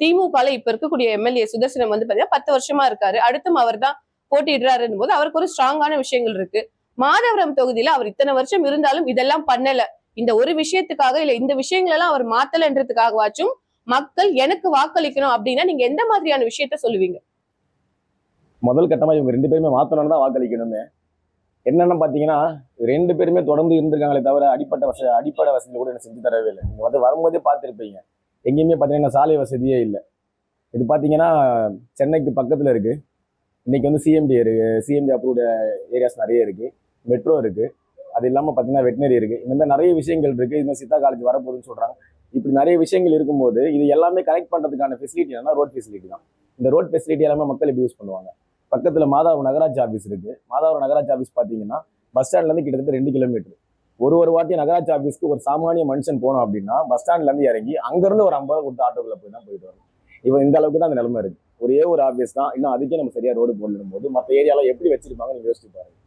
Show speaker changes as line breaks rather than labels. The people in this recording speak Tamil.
திமுகல இப்ப இருக்கக்கூடிய எம்எல்ஏ சுதர்சனம் வந்து பாத்தீங்கன்னா 10 வருஷமா இருக்காரு. அடுத்தும் அவர் தான் போட்டியிடுறாருன்னு போது அவருக்கு ஒரு ஸ்ட்ராங்கான விஷயங்கள் இருக்கு. மாதவரம் தொகுதியில அவர் இத்தனை வருஷம் இருந்தாலும் இதெல்லாம் பண்ணல. இந்த ஒரு விஷயத்துக்காக இல்ல இந்த விஷயங்கள் எல்லாம் அவர் மாத்தலன்றதுக்காகவாச்சும் மக்கள் எனக்கு வாக்களிக்கணும் அப்படின்னா நீங்க எந்த மாதிரியான விஷயத்த சொல்லுவீங்க?
முதல் கட்டமா இவங்க 2 பேருமே மாத்தணும்னு தான் வாக்களிக்கணுமே. என்னன்னு பாத்தீங்கன்னா 2 பேருமே தொடர்ந்து இருந்திருக்காங்களே தவிர அடிப்படை வசதி கூட எனக்கு செஞ்சு தரவே இல்லை. நீங்க வந்து வரும்போதே பார்த்துருப்பீங்க. எங்கேயுமே பாத்தீங்கன்னா சாலை வசதியே இல்லை. இது பாத்தீங்கன்னா சென்னைக்கு பக்கத்துல இருக்கு. இன்னைக்கு வந்து சிஎம்டி அப்ரூவ்டு ஏரியாஸ் நிறைய இருக்கு. மெட்ரோ இருக்கு. அது இல்லாம பாத்தீங்கன்னா வெட்டினரி இருக்கு. இந்த மாதிரி நிறைய விஷயங்கள் இருக்கு. இந்த சித்தா காலேஜ் வரப்போகுதுன்னு சொல்றாங்க. இப்படி நிறைய விஷயங்கள் இருக்கும்போது இது எல்லாமே கனெக்ட் பண்றதுக்கான ஃபெசிலிட்டி என்னன்னா ரோட் ஃபெசிலிட்டி தான். இந்த ரோட் ஃபெசிலிட்டி எல்லாமே மக்கள் எப்படி யூஸ் பண்ணுவாங்க? பக்கத்துல மாதாவரம் நகராட்சி ஆஃபீஸ் இருக்கு. மாதாவரம் நகராட்சி ஆஃபீஸ் பாத்தீங்கன்னா பஸ் ஸ்டாண்ட்ல இருந்து கிட்டத்தட்ட 2 கிலோமீட்டர். ஒரு வாட்டி நகராட்சி ஆஃபீஸ்க்கு ஒரு சாமானிய மனுஷன் போனோம் அப்படின்னா பஸ் ஸ்டாண்ட்ல இருந்து இறங்கி அங்கிருந்து ஒரு 50 கொடுத்து ஆட்டோக்குள்ள போய் தான் போயிட்டு வரும். இவன் இந்த அளவுக்கு தான் அந்த நிலைமை இருக்கு. ஒரே ஒரு ஆஃபீஸ் தான். இன்னும் அதுக்கே நம்ம சரியா ரோடு போடணும் போது மற்ற ஏரியால எப்படி வச்சிருப்பாங்க நீங்க யோசிச்சு பாருங்க.